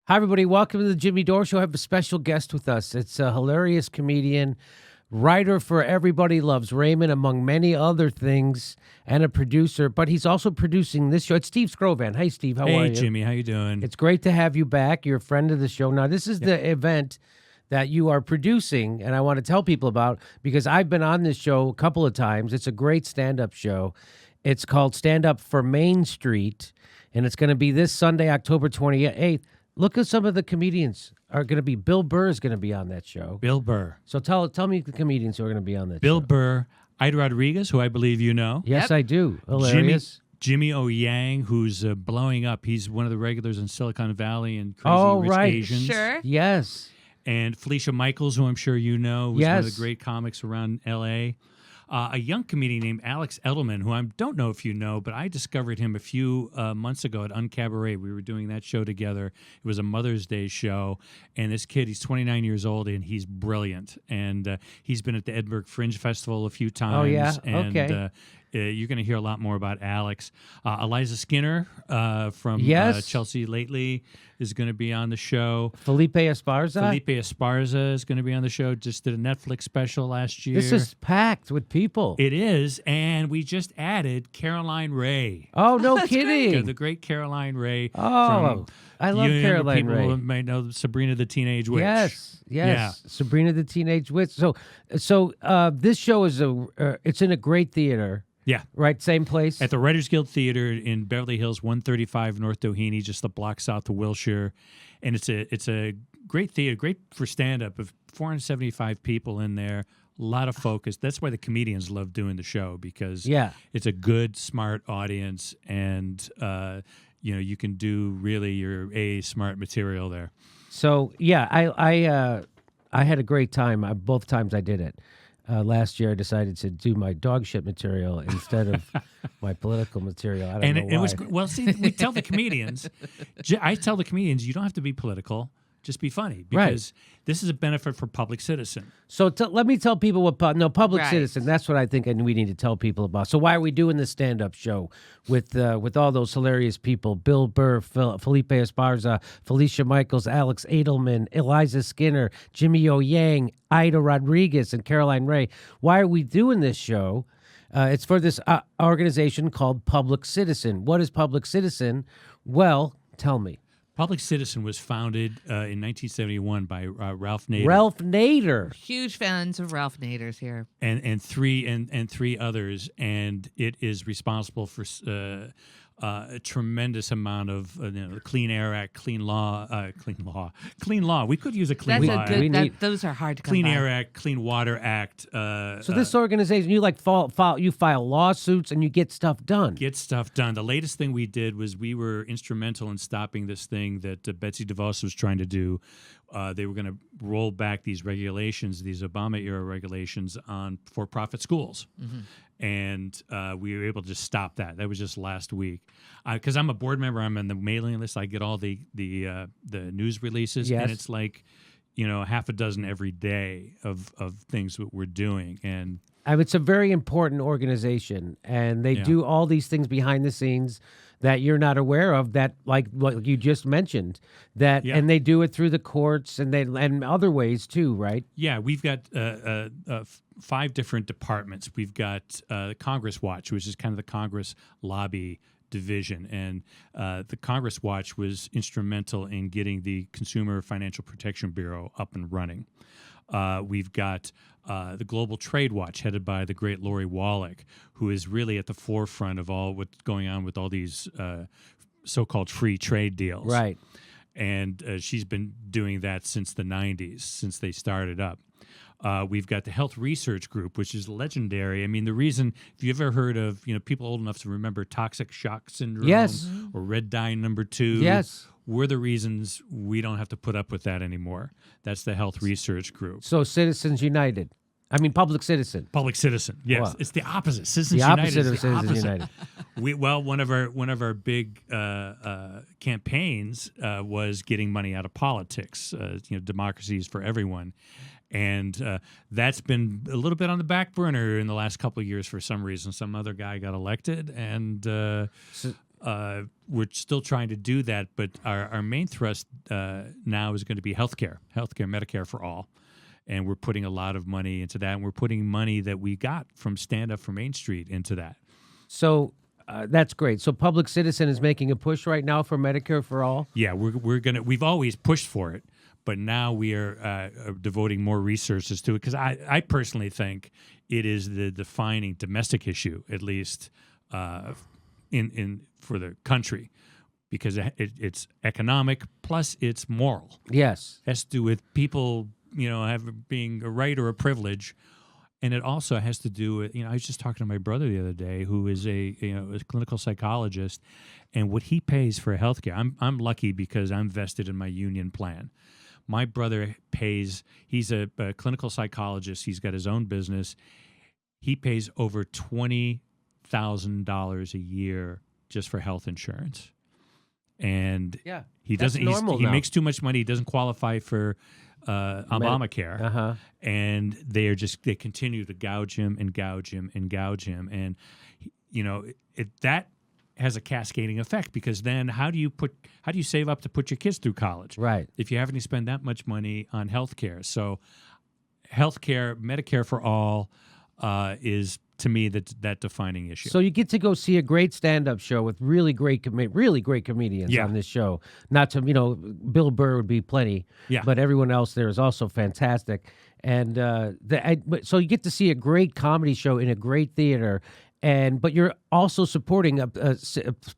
Hi, everybody. Welcome to the Jimmy Dore Show. I have a special guest with us. It's a hilarious comedian, writer for Everybody Loves Raymond, among many other things, and a producer. But he's also producing this show. It's Steve Scrovan. Hey, Steve. How are you? Hey, Jimmy. How you doing? It's great to have you back. You're a friend of the show. Now, this is the event that you are producing, and I want to tell people about because I've been on this show a couple of times. It's a great stand-up show. It's called Stand Up for Main Street, and it's going to be this Sunday, October 28th. Look at some of the comedians are going to be. Bill Burr is going to be on that show. Bill Burr. So tell me the comedians who are going to be on that Bill show. Burr, Ida Rodriguez, who I believe you know. Yes, I do. Hilarious. Jimmy O. Yang, who's blowing up. He's one of the regulars in Silicon Valley and Crazy Rich Asians. Sure. Yes. And Felicia Michaels, who I'm sure you know, who's one of Yes. the great comics around L.A. A young comedian named Alex Edelman, who I don't know if you know, but I discovered him a few months ago at Uncabaret. We were doing that show together. It was a Mother's Day show. And this kid, he's 29 years old, and he's brilliant. And he's been at the Edinburgh Fringe Festival a few times. Oh, yeah? And, Okay. You're going to hear a lot more about Alex. Eliza Skinner from Yes. Chelsea Lately is going to be on the show. Felipe Esparza. Felipe Esparza is going to be on the show. Just did a Netflix special last year. This is packed with people. It is, and we just added Caroline Ray. Oh, no The kidding. great Caroline Ray. Oh, I love Caroline people Ray. People might know Sabrina the Teenage Witch. Yes. Yeah. Sabrina the Teenage Witch. So this show is it's in a great theater. Yeah. Right, same place. At the Writers Guild Theater in Beverly Hills, 135 North Doheny, just a block south of Wilshire. And it's a great theater, great for stand-up, of 475 people in there. A lot of focus. That's why the comedians love doing the show, because it's a good, smart audience, and you can do really your smart material there. So I had a great time. Both times I did it. Last year I decided to do my dog shit material instead of my political material. I don't know why. It was well. See, we tell the comedians. I tell the comedians, you don't have to be political. Just be funny, because this is a benefit for Public Citizen. So let me tell people what Public Right. Citizen. That's what I think we need to tell people about. So why are we doing this stand-up show with all those hilarious people? Bill Burr, Felipe Esparza, Felicia Michaels, Alex Edelman, Eliza Skinner, Jimmy O. Yang, Ida Rodriguez, and Caroline Ray. Why are we doing this show? It's for this organization called Public Citizen. What is Public Citizen? Well, tell me. Public Citizen was founded in 1971 by Ralph Nader. Ralph Nader. Huge fans of Ralph Nader's here. and three others, and it is responsible for a tremendous amount of the Clean Air Act, clean law. We could use a clean That's law. a good. need- Those are hard to come Clean by. Air Act, Clean Water Act. So this organization, you you file lawsuits and you get stuff done. Get stuff done. The latest thing we did was we were instrumental in stopping this thing that Betsy DeVos was trying to do. They were going to roll back these regulations, these Obama-era regulations on for-profit schools. Mm-hmm. And we were able to just stop that. That was just last week. Because I'm a board member, I'm on the mailing list. I get all the news releases, Yes. and it's like, half a dozen every day of things that we're doing. And It's a very important organization, and they do all these things behind the scenes that you're not aware of. That, like what you just mentioned, and they do it through the courts and other ways too, right? yeah, we've got 5 different departments. We've got Congress Watch, which is kind of the Congress lobby division, and the Congress Watch was instrumental in getting the Consumer Financial Protection Bureau up and running. We've got the Global Trade Watch, headed by the great Lori Wallach, who is really at the forefront of all what's going on with all these so-called free trade deals. Right. And she's been doing that since the 90s, since they started up. We've got the Health Research Group, which is legendary. I mean, the reason, if you've ever heard of, people old enough to remember toxic shock syndrome, Yes. or red dye number 2, Yes. we're the reasons we don't have to put up with that anymore. That's the Health Research Group. So Citizens United. Public Citizen. Public Citizen, yes, Wow. it's the opposite. Citizens The United opposite is of the Citizens opposite. United. One of our big campaigns was getting money out of politics. Democracy is for everyone, and that's been a little bit on the back burner in the last couple of years for some reason. Some other guy got elected, and we're still trying to do that, but our main thrust now is going to be healthcare, Medicare for all. And we're putting a lot of money into that. And we're putting money that we got from Stand Up for Main Street into that. So that's great. So Public Citizen is making a push right now for Medicare for all. Yeah, we've always pushed for it, but now we are devoting more resources to it because I personally think it is the defining domestic issue, at least in for the country, because it's economic plus it's moral. Yes. It has to do with people, being a right or a privilege. And it also has to do with, I was just talking to my brother the other day, who is a clinical psychologist, and what he pays for healthcare. I'm lucky because I'm vested in my union plan. My brother pays. He's a clinical psychologist. He's got his own business. He pays over $20,000 a year just for health insurance, and Yeah. he That's doesn't. normal He now. makes too much money. He doesn't qualify for Obamacare. Uh-huh. And they continue to gouge him, and that has a cascading effect, because then how do you save up to put your kids through college, Right. if you're having to spend that much money on healthcare? So healthcare, Medicare for all, is to me that defining issue. So you get to go see a great stand-up show with really great comedians Yeah. on this show. Not to, Bill Burr would be plenty, Yeah. but everyone else there is also fantastic. And so you get to see a great comedy show in a great theater. But you're also supporting a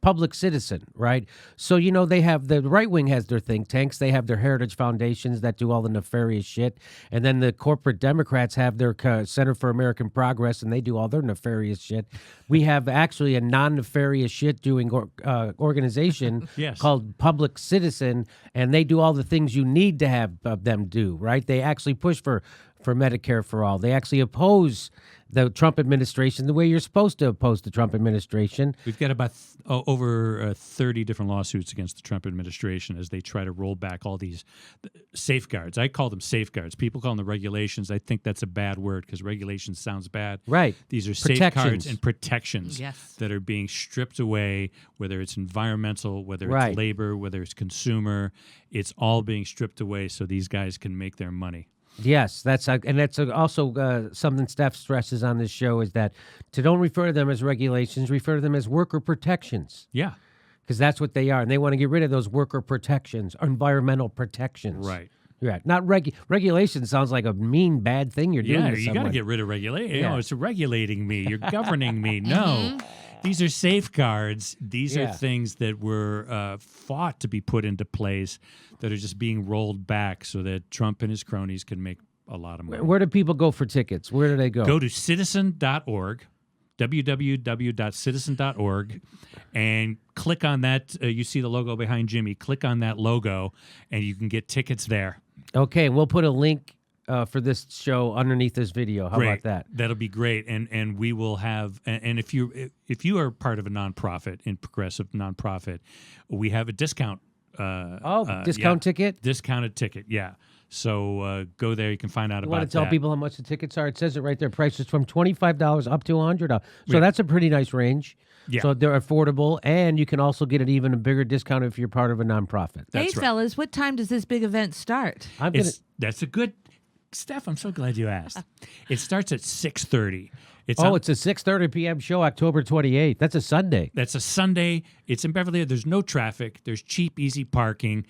Public Citizen, right? So, they have the right wing has their think tanks. They have their heritage foundations that do all the nefarious shit. And then the corporate Democrats have their Center for American Progress, and they do all their nefarious shit. We have actually a non-nefarious shit doing organization Yes. called Public Citizen, and they do all the things you need to have them do, right? They actually push for Medicare for all. They actually oppose the Trump administration the way you're supposed to oppose the Trump administration. We've got about over 30 different lawsuits against the Trump administration as they try to roll back all these safeguards. I call them safeguards. People call them the regulations. I think that's a bad word because regulations sounds bad. Right. These are Protections. safeguards and protections Yes. that are being stripped away, whether it's environmental, whether Right. it's labor, whether it's consumer. It's all being stripped away so these guys can make their money. Yes, that's also something Steph stresses on this show is that don't refer to them as regulations, refer to them as worker protections, Yeah. because that's what they are, and they want to get rid of those worker protections, environmental protections. Right. Yeah, not regulation sounds like a mean bad thing you're doing. Yeah, to you got to someone. get rid of regulation. Yeah. It's regulating me. You're governing me. No, these are safeguards. These Yeah. are things that were fought to be put into place that are just being rolled back so that Trump and his cronies can make a lot of money. Where do people go for tickets? Where do they go? Go to citizen.org, www.citizen.org, and click on that. You see the logo behind Jimmy. Click on that logo, and you can get tickets there. Okay, and we'll put a link for this show underneath this video. How Great. about that? That'll be great, and we will have. And if you are part of a nonprofit, in progressive nonprofit, we have a discount. Discount ticket? Discounted ticket, yeah. So go there. You can find out You about want to tell that. people how much the tickets are? It says it right there. Prices from $25 up to $100. So Yeah. that's a pretty nice range. Yeah. So they're affordable, and you can also get an even bigger discount if you're part of a nonprofit. That's Hey, right. fellas, what time does this big event start? I'm gonna. That's a good, Steph. I'm so glad you asked. It starts at 6:30. It's It's a 6:30 p.m. show, October 28th. That's a Sunday. That's a Sunday. It's in Beverly Hills. There's no traffic. There's cheap, easy parking.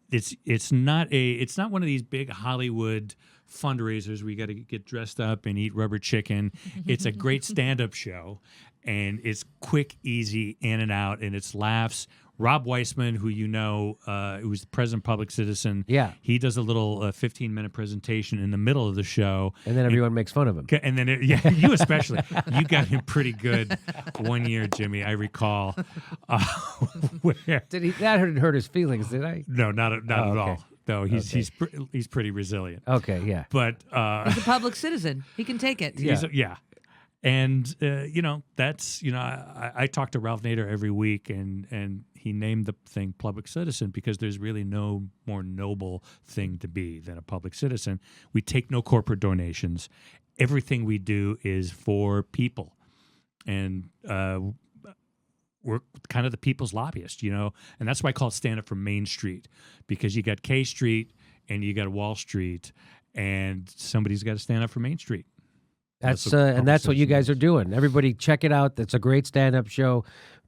It's not one of these big Hollywood fundraisers where you got to get dressed up and eat rubber chicken. It's a great stand-up show, and it's quick, easy, in and out, and it's laughs. Rob Weissman, who who's the president of Public Citizen, Yeah. he does a little 15-minute presentation in the middle of the show. And then everyone makes fun of him. And then, you especially, you got him pretty good one year, Jimmy. I recall. Where That hurt his feelings, did I? no, not at okay. all. No, he's Okay. he's pretty resilient. Okay, yeah. But He's a public citizen. He can take it. Yeah. And that's I talk to Ralph Nader every week, and he named the thing public citizen because there's really no more noble thing to be than a public citizen. We take no corporate donations. Everything we do is for people, and we're kind of the people's lobbyist, and that's why I call it Stand Up for Main Street, because you got K Street and you got Wall Street, and somebody's got to stand up for Main Street. That's what and that's what you Public guys are doing. Everybody, check it out. That's a great stand-up show.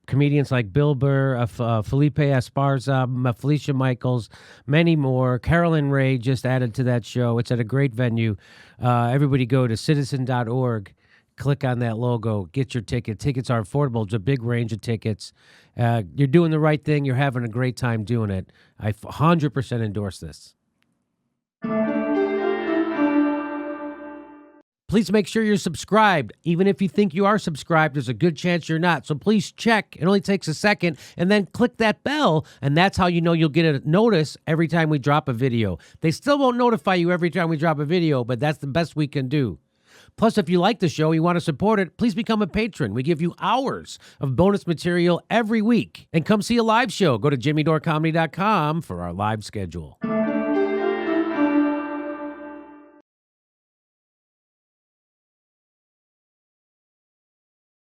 Comedians like Bill Burr, Felipe Esparza, Felicia Michaels, many more. Carolyn Ray just added to that show. It's at a great venue. Everybody go to citizen.org. Click on that logo. Get your ticket. Tickets are affordable. It's a big range of tickets. You're doing the right thing. You're having a great time doing it. I 100% endorse this. Please make sure you're subscribed. Even if you think you are subscribed, there's a good chance you're not. So please check. It only takes a second. And then click that bell. And that's how you know you'll get a notice every time we drop a video. They still won't notify you every time we drop a video, but that's the best we can do. Plus, if you like the show, you want to support it, please become a patron. We give you hours of bonus material every week. And come see a live show. Go to jimmydorecomedy.com for our live schedule.